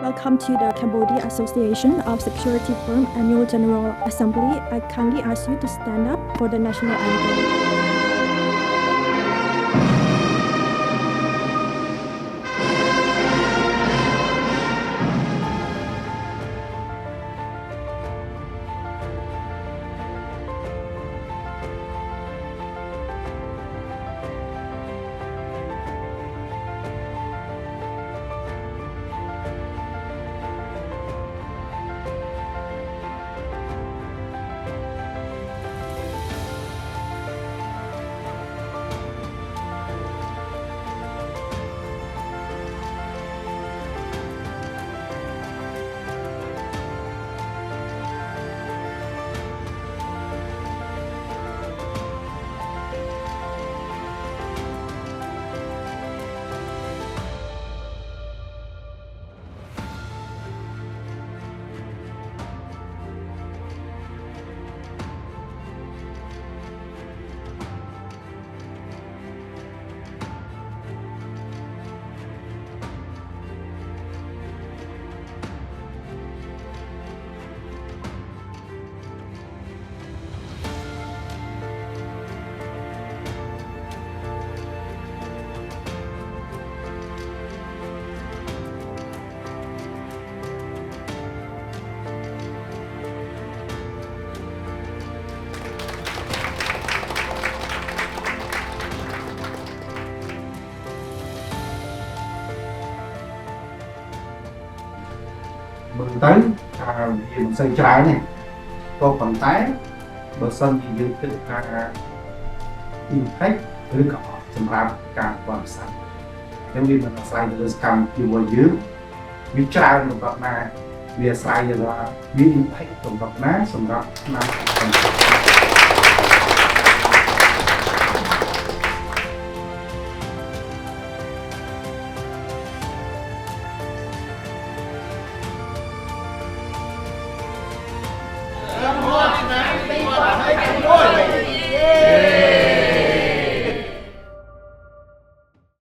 Welcome to the Cambodia Association of Security Firm Annual General Assembly. I kindly ask you to stand up for the national anthem. Mình tới vì mình xây trái này có phần tái bờ sân thì dự định impact ឬក៏សម្រាប់ការបរិស័ទអញ្ចឹងវាមិនអាស្រ័យទៅលើសកម្មភាពរបស់យើងវាច្រើនសម្រាប់ណាវាអាស្រ័យទៅលើវា impact សម្រាប់ណាសម្រាប់ឆ្នាំHãy subscribe cho kênh Ghiền Mì Gõ để không bỏ lỡ